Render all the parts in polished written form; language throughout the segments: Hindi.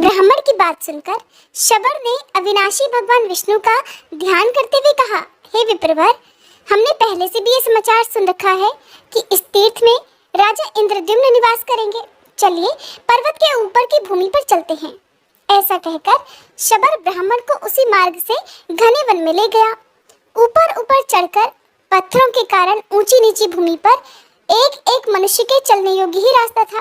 ब्राह्मण की बात सुनकर शबर ने अविनाशी भगवान विष्णु का ध्यान करते हुए कहा, हे विप्रवर, हमने पहले से भी ये समाचार सुन रखा है कि इस तीर्थ में राजा इंद्रद्युम्न निवास करेंगे। चलिए पर्वत के ऊपर की भूमि पर चलते हैं। ऐसा कहकर शबर ब्राह्मण को उसी मार्ग से घने वन में ले गया। ऊपर ऊपर चढ़कर पत्थरों के कारण ऊंची नीची भूमि पर एक एक मनुष्य के चलने योग्य ही रास्ता था,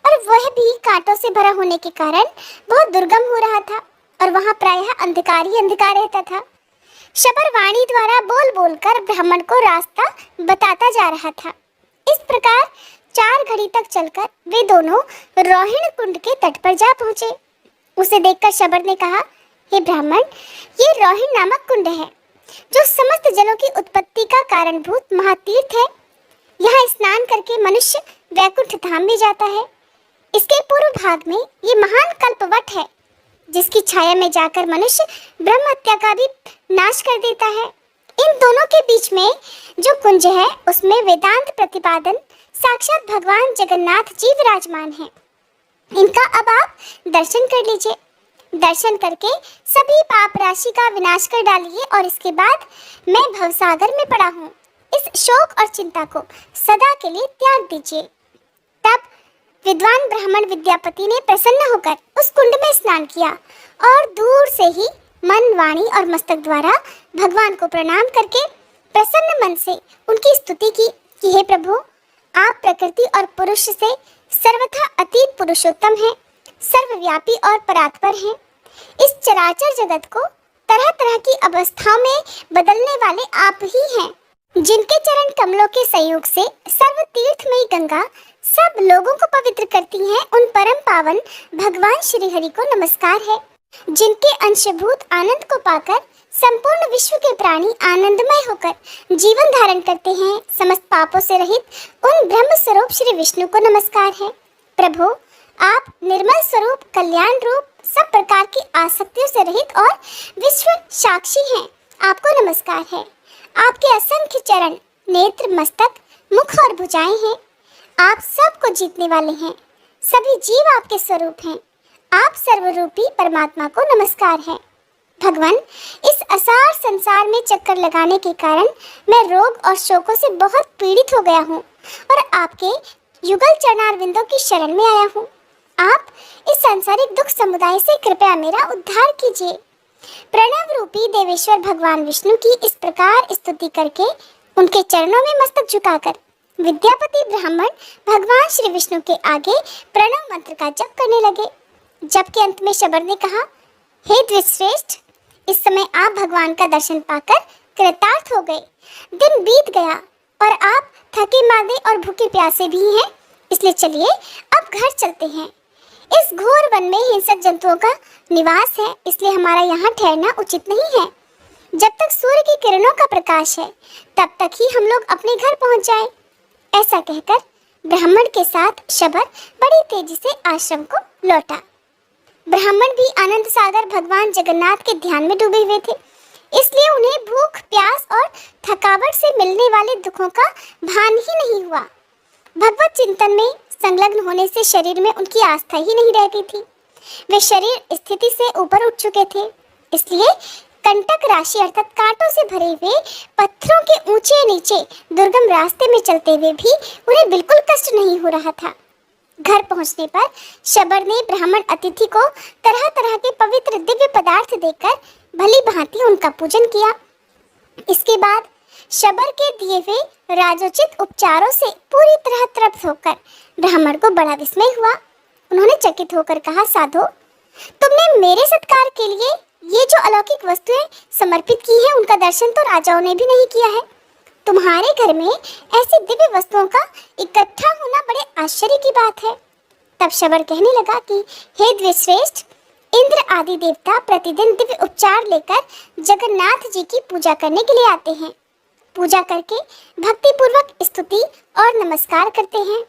और वह भी कांटों से भरा होने के कारण बहुत दुर्गम हो रहा था, और वहां प्रायः अंधकार ही अंधकार रहता था। शबर वाणी द्वारा बोल बोलकर ब्राह्मण को रास्ता बताता जा रहा था। इस प्रकार 4 घड़ी तक चलकर वे दोनों रोहिणी कुंड के तट पर जा पहुंचे। उसे देखकर शबर ने कहा, हे ब्राह्मण, ये रोहिणी नामक कुंड है, जो समस्त जलों की उत्पत्ति का कारणभूत महातीर्थ है। यहाँ स्नान करके मनुष्य वैकुंठ धाम में जाता है। इसके पूर्व भाग में ये महान कल्पवट है, जिसकी छाया में जाकर मनुष्य ब्रह्म हत्या का भी नाश कर देता है। इन दोनों के बीच में जो कुंज है, उसमें वेदांत प्रतिपादन साक्षात भगवान जगन्नाथ जी विराजमान है। इनका अब आप दर्शन कर लीजिए। दर्शन करके सभी पाप राशि का विनाश कर डालिए, और इसके बाद मैं भवसागर में पड़ा हूँ, इस शोक और चिंता को सदा के लिए त्याग दीजिए। तब विद्वान ब्राह्मण विद्यापति ने प्रसन्न होकर उस कुंड में स्नान किया, और दूर से ही मन, वाणी और मस्तक द्वारा भगवान को प्रणाम करके प्रसन्न मन से उनकी स्तुति की कि हे प्रभु, आप प्रकृति और पुरुष से सर्वथा अतीत पुरुषोत्तम हैं, सर्वव्यापी और परात्पर हैं। इस चराचर जगत को तरह तरह की अवस्थाओं में बदलने वाले आप ही हैं, जिनके चरण कमलों के संयोग से सर्व तीर्थमयी गंगा सब लोगों को पवित्र करती हैं। उन परम पावन भगवान श्री हरि को नमस्कार है, जिनके अंशभूत आनंद को पाकर संपूर्ण विश्व के प्राणी आनंदमय होकर जीवन धारण करते हैं। समस्त पापों से रहित उन ब्रह्म स्वरूप श्री विष्णु को नमस्कार है। प्रभु, आप निर्मल स्वरूप, कल्याण रूप, सब प्रकार की आसक्तियों से रहित और विश्व साक्षी हैं। आपको नमस्कार है। आपके असंख्य चरण, नेत्र, मस्तक, मुख और भुजाएं हैं। आप सबको जीतने वाले हैं। सभी जीव आपके स्वरूप हैं। आप सर्वरूपी परमात्मा को नमस्कार है। भगवान, इस असार संसार में चक्कर लगाने के कारण मैं रोग और शोकों से बहुत पीड़ित हो गया हूँ, और आपके युगल चरणारविंदों की शरण में आया हूँ। आप इस सांसारिक दुख समुदाय से कृपया मेरा उद्धार कीजिए। प्रणव रूपी देवेश्वर भगवान विष्णु की इस प्रकार स्तुति करके उनके चरणों में मस्तक झुकाकर विद्यापति ब्राह्मण भगवान श्री विष्णु के आगे प्रणव मंत्र का जप करने लगे। जबकि अंत में शबर ने कहा, हे द्विजश्रेष्ठ, इस समय आप भगवान का दर्शन पाकर कृतार्थ हो गए। दिन बीत गया और आप थके मांदे और भूखे प्यासे भी हैं, इसलिए चलिए अब घर चलते हैं। इस घोर वन में हिंसक जंतुओं का निवास है, इसलिए हमारा यहाँ ठहरना उचित नहीं है। जब तक सूर्य की किरणों का प्रकाश है, तब तक ही हम लोग अपने घर पहुँच जाएं। ऐसा कहकर ब्राह्मण के साथ शबर बड़ी तेजी से आश्रम को लौटा। ब्राह्मण भी आनंद सागर भगवान जगन्नाथ के ध्यान में डूबे हुए थे, इसलिए उन्हें भूख, प्यास और थकावट से मिलने वाले दुखों का भान ही नहीं हुआ। भगवत चिंतन में संलग्न होने से शरीर में उनकी आस्था ही नहीं रह गई थी। वे शरीर स्थिति से ऊपर उठ चुके थे, इसलिए कंटक राशि अर्थात कांटों से भरे हुए पत्थरों के ऊंचे नीचे दुर्गम रास्ते में चलते हुए भी उन्हें बिल्कुल कष्ट नहीं हो रहा था। घर पहुंचने पर शबर ने ब्राह्मण अतिथि को तरह तरह के पवित्र दिव्य पदार्थ देकर भली भांति उनका पूजन किया। इसके बाद शबर के दिए हुए राजोचित उपचारों से पूरी तरह तृप्त होकर ब्राह्मण को बड़ा विस्मय हुआ। उन्होंने चकित होकर कहा, साधो, तुमने मेरे सत्कार के लिए ये जो अलौकिक वस्तुएं समर्पित की हैं, उनका दर्शन तो राजाओं ने भी नहीं किया है। तुम्हारे घर में ऐसी दिव्य वस्तुओं का इकट्ठा होना बड़े आश्चर्य की बात है। तब शबर कहने लगा कि हे द्विजश्रेष्ठ, इंद्र आदि देवता प्रतिदिन दिव्य उपचार लेकर जगन्नाथ जी की पूजा करने के लिए आते हैं। पूजा करके भक्ति पूर्वक स्तुति और नमस्कार करते हैं,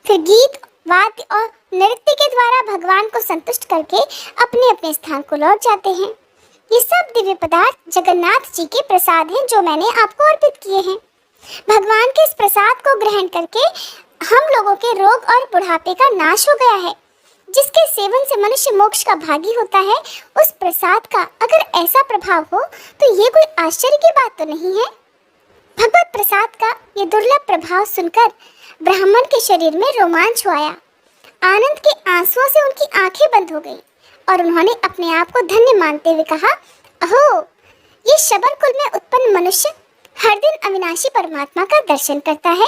फिर गीत, वाद्य और नृत्य के द्वारा भगवान को संतुष्ट करके अपने अपने स्थान को लौट जाते हैं। ये सब दिव्य पदार्थ जगन्नाथ जी के प्रसाद हैं, जो मैंने आपको अर्पित किए हैं। भगवान के इस प्रसाद को ग्रहण करके हम लोगों के रोग और बुढ़ापे का नाश हो गया है, जिसके सेवन से मनुष्य मोक्ष का भागी होता है। उस प्रसाद का अगर ऐसा प्रभाव हो तो ये कोई आश्चर्य की बात तो नहीं है। भगवत प्रसाद का ये दुर्लभ प्रभाव सुनकर ब्राह्मण के शरीर में रोमांच हो आया। आनंद के आंसुओं से उनकी आंखें बंद हो गईं और उन्होंने अपने आप को धन्य मानते हुए कहा, अहो, ये शबर कुल में उत्पन्न मनुष्य हर दिन अविनाशी परमात्मा का दर्शन करता है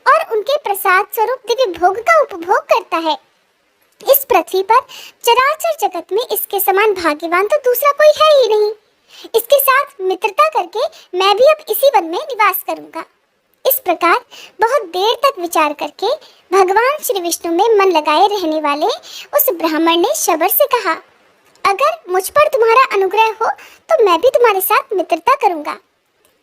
और उनके प्रसाद स्वरूप दिव्य भोग का उपभोग करता है। इस पृथ्वी पर चराचर जगत में इसके समान भाग्यवान तो दूसरा कोई है ही नहीं। इसके साथ मित्रता करके मैं भी अब इसी वन में निवास करूंगा। इस प्रकार बहुत देर तक विचार करके भगवान श्री विष्णु में मन लगाए रहने वाले उस ब्राह्मण ने शबर से कहा, अगर मुझ पर तुम्हारा अनुग्रह हो तो मैं भी तुम्हारे साथ मित्रता करूंगा।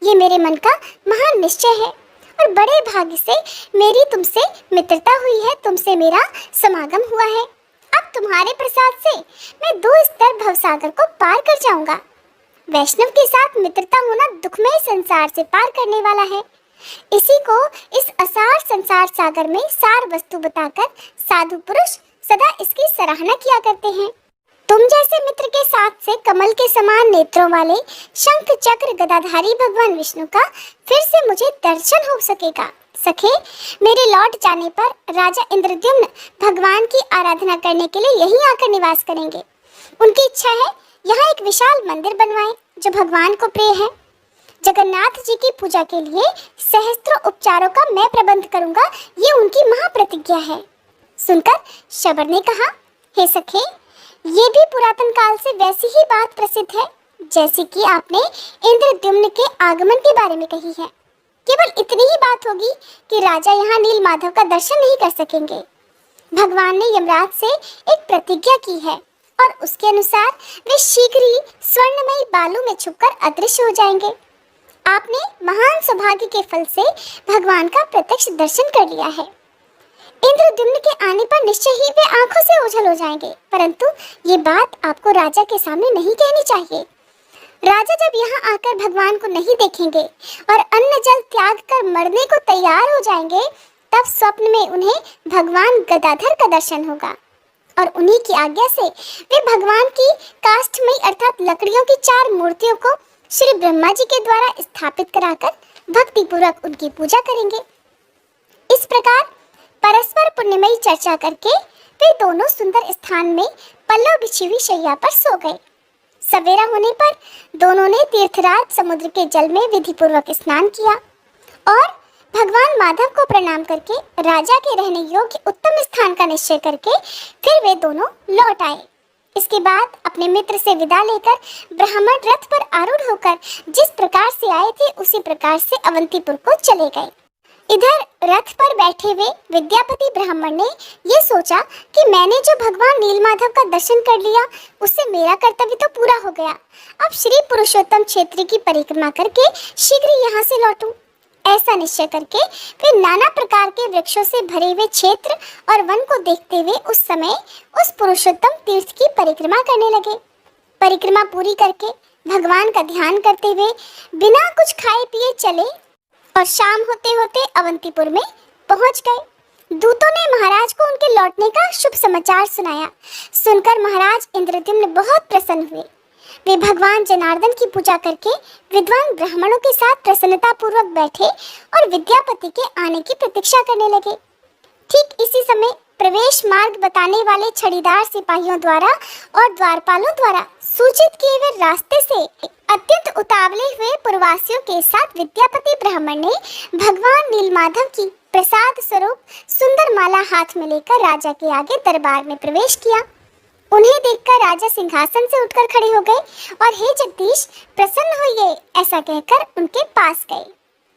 ये मेरे मन का महान निश्चय है और बड़े भाग्य से मेरी तुमसे मित्रता हुई है, तुमसे मेरा समागम हुआ है। अब तुम्हारे प्रसाद से मैं 2 स्तर भवसागर को पार कर जाऊंगा। वैष्णव के साथ मित्रता होना दुखमय संसार से पार करने वाला है। इसी को इस असार संसार सागर में सार वस्तु बताकर साधु पुरुष सदा इसकी सराहना किया करते हैं। तुम जैसे मित्र के साथ से कमल के समान नेत्रों वाले शंख चक्र गदाधारी भगवान विष्णु का फिर से मुझे दर्शन हो सकेगा। सखे, मेरे लौट जाने पर राजा इंद्रद्युम्न भगवान की आराधना करने के लिए यहीं आकर निवास करेंगे। उनकी इच्छा है यहाँ एक विशाल मंदिर बनवाएं जो भगवान को प्रिय है। जगन्नाथ जी की पूजा के लिए सहस्त्रों उपचारों का मैं प्रबंध करूंगा, ये उनकी महाप्रतिज्ञा है। सुनकर शबर ने कहा, हे सखे, ये भी पुरातन काल से वैसी ही बात प्रसिद्ध है जैसी कि आपने इंद्रद्युम्न के आगमन के बारे में कही है। केवल इतनी ही बात होगी कि राजा यहाँ नील माधव का दर्शन नहीं कर सकेंगे। भगवान ने यमराज से एक प्रतिज्ञा की है और उसके अनुसार वे शीघ्र ही स्वर्णमयी बालू में छुपकर अदृश्य हो जाएंगे। आपने महान सौभाग्य के फल से भगवान का प्रत्यक्ष दर्शन कर लिया है। इंद्रद्युम्न के आने पर निश्चय ही वे आंखों से ओझल हो जाएंगे, परंतु ये बात आपको राजा के सामने नहीं कहनी चाहिए। राजा जब यहाँ आकर भगवान को नहीं देखेंगे और अन्न जल त्याग कर मरने को तैयार हो जाएंगे, तब स्वप्न में उन्हें भगवान गदाधर का दर्शन होगा और उन्हीं की आज्ञा से वे भगवान की काष्ठमयी अर्थात लकड़ियों की 4 मूर्तियों को श्री ब्रह्मा जी के द्वारा स्थापित कराकर भक्ति पूर्वक उनकी पूजा करेंगे। इस प्रकार परस्पर पुण्यमयी चर्चा करके वे दोनों सुंदर स्थान में पल्लव बिछी हुई शैया पर सो गए। सवेरा होने पर दोनों ने तीर्थराज समुद्र के जल में विधि पूर्वक स्नान किया और भगवान माधव को प्रणाम करके राजा के रहने योग्य उत्तम स्थान का निश्चय करके फिर वे दोनों लौट आए। इसके बाद अपने मित्र से विदा लेकर ब्राह्मण रथ पर आरूढ़ होकर जिस प्रकार से आए थे उसी प्रकार से अवंतीपुर को चले गए। इधर रथ पर बैठे हुए विद्यापति ब्राह्मण ने ये सोचा कि मैंने जो भगवान नीलमाधव का दर्शन कर लिया उससे मेरा कर्तव्य तो पूरा हो गया। अब श्री पुरुषोत्तम क्षेत्र की परिक्रमा करके शीघ्र यहाँ से लौटूं। ऐसा निश्चय करके वे नाना प्रकार के वृक्षों से भरे हुए क्षेत्र और वन को देखते हुए उस समय उस पुरुषोत्तम तीर्थ की परिक्रमा करने लगे। परिक्रमा पूरी करके भगवान का ध्यान करते हुए बिना कुछ खाए पिए चले और शाम होते होते अवंतीपुर में पहुंच गए। दूतों ने महाराज को उनके लौटने का शुभ समाचार सुनाया। सुनकर महाराज इंद्रद्युम्न बहुत प्रसन्न हुए। वे भगवान जनार्दन की पूजा करके विद्वान ब्राह्मणों के साथ प्रसन्नता पूर्वक बैठे और विद्यापति के आने की प्रतीक्षा करने लगे। ठीक इसी समय प्रवेश मार्ग बताने वाले छड़ीदार सिपाहियों द्वारा और द्वारपालों द्वारा सूचित किए हुए रास्ते से अत्यंत उतावले हुए प्रवासियों के साथ विद्यापति ब्राह्मण ने भगवान नीलमाधव की प्रसाद स्वरूप सुंदर माला हाथ में लेकर राजा के आगे दरबार में प्रवेश किया। उन्हें देखकर राजा सिंहासन से उठकर खड़े हो गए और हे जगदीश प्रसन्न होइए ऐसा कहकर उनके पास गए।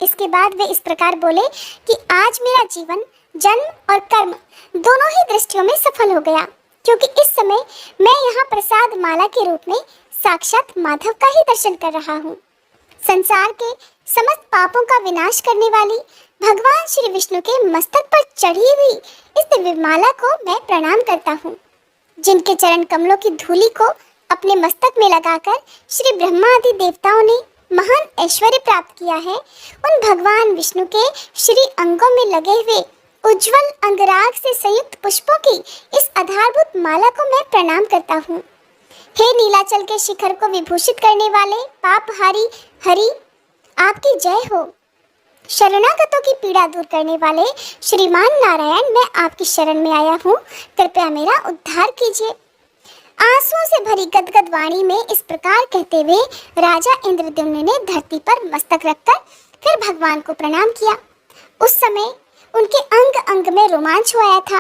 इसके बाद वे इस प्रकार बोले कि आज मेरा जीवन जन्म और कर्म दोनों ही दृष्टियों में सफल हो गया, क्योंकि इस समय मैं यहाँ प्रसाद माला के रूप में साक्षात माधव का ही दर्शन कर रहा हूँ। संसार के समस्त पापों का विनाश करने वाली भगवान श्री विष्णु के मस्तक पर चढ़ी हुई इस दिव्य माला को मैं प्रणाम करता हूँ। जिनके चरण कमलों की धूलि को अपने मस्तक में लगाकर श्री ब्रह्मा आदि देवताओं ने महान ऐश्वर्य प्राप्त किया है, उन भगवान विष्णु के श्री अंगों में लगे हुए उज्जवल अंगराग से संयुक्त पुष्पों की इस आधारभूत माला को मैं प्रणाम करता हूँ। हे नीलाचल के शिखर को विभूषित करने वाले पापहारी हरि, आपकी जय हो। शरणागतों की पीड़ा दूर करने वाले श्रीमान नारायण, मैं आपकी शरण में आया हूँ, कृपया मेरा उद्धार कीजिए। आंसुओं से भरी गदगद वाणी में इस प्रकार कहते हुए राजा इंद्रद्युम्न ने धरती पर मस्तक रखकर फिर भगवान को प्रणाम किया। उस समय उनके अंग अंग में रोमांच हो आया था।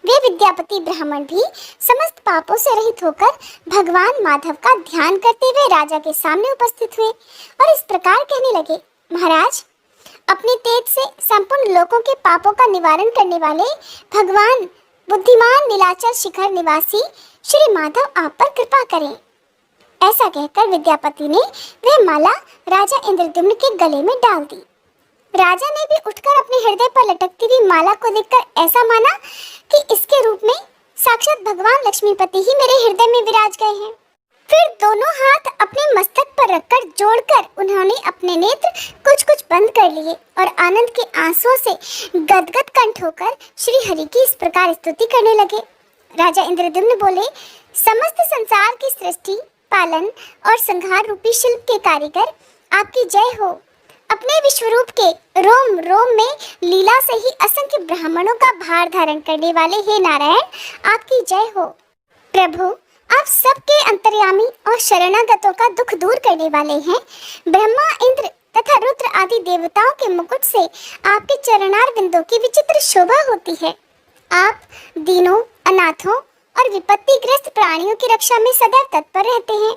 वे विद्यापति ब्राह्मण भी समस्त पापों से रहित होकर भगवान माधव का ध्यान करते हुए राजा के सामने उपस्थित हुए और इस प्रकार कहने लगे, महाराज, अपनी तेज से संपूर्ण लोगों के पापों का निवारण करने वाले भगवान बुद्धिमान नीलाचल शिखर निवासी श्री माधव आप पर कृपा करें। ऐसा कहकर विद्यापति ने वह माला राजा इंद्रद्युम्न के गले में डाल दी। राजा ने भी उठकर अपने हृदय पर लटकती हुई माला को देखकर ऐसा माना कि इसके रूप में साक्षात भगवान लक्ष्मीपति ही मेरे हृदय में विराज गए हैं। फिर दोनों हाथ अपने मस्तक पर रखकर जोड़कर उन्होंने अपने नेत्र कुछ कुछ बंद कर लिए और आनंद के आंसुओं से गदगद कंठ होकर श्री हरि की इस प्रकार स्तुति करने लगे। राजा इंद्रद्युम्न बोले, समस्त संसार की सृष्टि, पालन और संहार रूपी शिल्प के कारीगर, आपकी जय हो। अपने विश्वरूप के रोम रोम में लीला से ही असंख्य ब्राह्मणों का भार धारण करने वाले हे नारायण, आपकी जय हो। प्रभु, आप सबके अंतर्यामी और शरणागतों का दुख दूर करने वाले हैं। ब्रह्मा, इंद्र तथा रुद्र आदि देवताओं के मुकुट से आपके चरणार बिंदों की विचित्र शोभा होती है। आप दीनों, अनाथों और विपत्तिग्रस्त प्राणियों की रक्षा में सदैव तत्पर रहते हैं।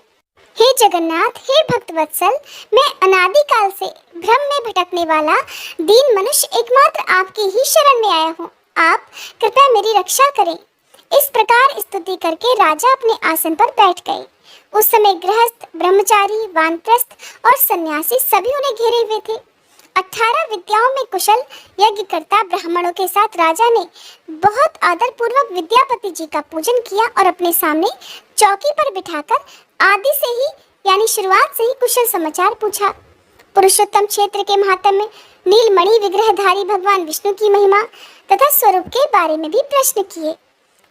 हे जगन्नाथ, हे भक्तवत्सल, मैं अनादिकाल से भ्रम में भटकने वाला दीन मनुष्य एकमात्र आपकी ही शरण में आया हूँ। आप कृपया मेरी रक्षा करें। इस प्रकार स्तुति करके राजा अपने आसन पर बैठ गए। उस समय गृहस्थ, ब्रह्मचारी, वानप्रस्थ और सन्यासी सभी उन्हें घेरे हुए थे। 18 विद्याओं में कुशल यज्ञकर्ता ब्राह्मणों के साथ राजा ने बहुत आदर पूर्वक विद्यापति जी का पूजन किया और अपने सामने चौकी पर बिठाकर आदि से ही यानी शुरुआत से ही कुशल समाचार पूछा। पुरुषोत्तम क्षेत्र के महात्म्य, नीलमणि विग्रहधारी भगवान विष्णु की महिमा तथा स्वरूप के बारे में भी प्रश्न किए।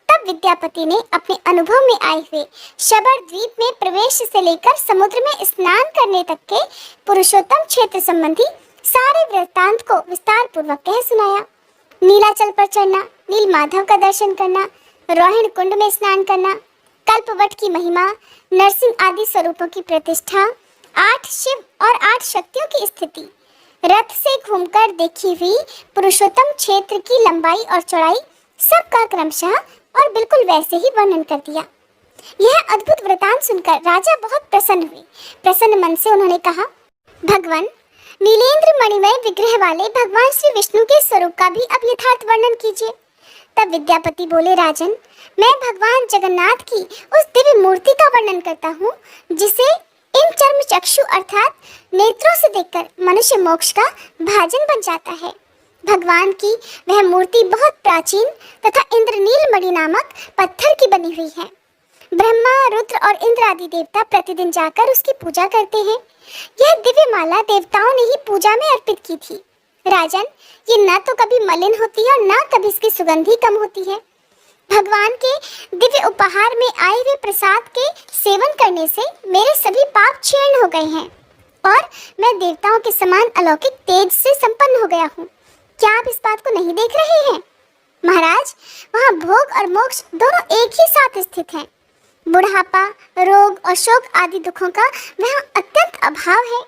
तब विद्यापति ने अपने अनुभव में आए हुए शबर द्वीप में प्रवेश से लेकर समुद्र में स्नान करने तक के पुरुषोत्तम क्षेत्र संबंधी सारे वृत्तांत को विस्तार पूर्वक कह सुनाया। नीलाचल पर चढ़ना, नील माधव का दर्शन करना, रोहिणी कुंड में स्नान करना, कल्पवट की महिमा, नरसिंह आदि स्वरूपों की प्रतिष्ठा, 8 शिव और 8 शक्तियों की स्थिति, रथ से घूमकर देखी हुई पुरुषोत्तम क्षेत्र की लंबाई और चौड़ाई, सबका क्रमशः और बिल्कुल वैसे ही वर्णन कर दिया। यह अद्भुत वृतांत सुनकर राजा बहुत प्रसन्न हुए। प्रसन्न मन से उन्होंने कहा, भगवान, नीलेंद्र मणिमय विग्रह वाले भगवान श्री विष्णु के स्वरूप का भी अब यथार्थ वर्णन कीजिए। तब विद्यापति बोले, राजन, मैं भगवान जगन्नाथ की उस दिव्य मूर्ति का वर्णन करता हूँ जिसे इन चर्म चक्षु अर्थात नेत्रों से देखकर मनुष्य मोक्ष का भाजन बन जाता है। भगवान की वह मूर्ति बहुत प्राचीन तथा इंद्रनील मणि नामक पत्थर की बनी हुई है। ब्रह्मा, रुद्र और इंद्र आदि देवता प्रतिदिन जाकर उसकी पूजा करते हैं। यह दिव्य माला देवताओं ने ही पूजा में अर्पित की थी। राजन, ये न तो कभी मलिन होती है और न कभी इसकी सुगंधी कम होती है। भगवान के दिव्य उपहार में आए हुए प्रसाद के सेवन करने से मेरे सभी पाप क्षीण हो गए हैं और मैं देवताओं के समान अलौकिक तेज से संपन्न हो गया हूँ। क्या आप इस बात को नहीं देख रहे हैं? महाराज, वहाँ भोग और मोक्ष दोनों एक ही साथ स्थित हैं। बुढ़ापा, रोग और शोक आदि दुखों का वहाँ अत्यंत अभाव है।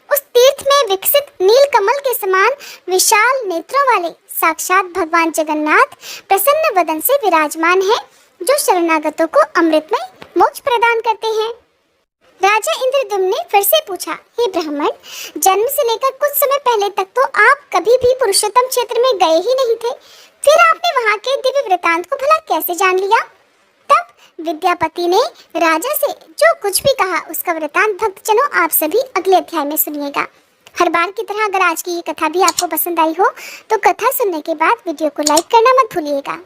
उस तीर्थ में विकसित नील कमल के समान विशाल नेत्रों वाले साक्षात भगवान जगन्नाथ प्रसन्न वदन से विराजमान है, जो शरणागतों को अमृतमय मोक्ष प्रदान करते हैं। राजा इंद्रद्युम्न ने फिर से पूछा, हे ब्राह्मण, जन्म से लेकर कुछ समय पहले तक तो आप कभी भी पुरुषोत्तम क्षेत्र में गए ही नहीं थे, फिर आपने वहाँ के दिव्य वृतांत को भला कैसे जान लिया? तब विद्यापति ने राजा से जो कुछ भी कहा उसका वृतांत भक्तजनों आप सभी अगले अध्याय में सुनिएगा। हर बार की तरह अगर आज की ये कथा भी आपको पसंद आई हो तो कथा सुनने के बाद वीडियो को लाइक करना मत भूलिएगा।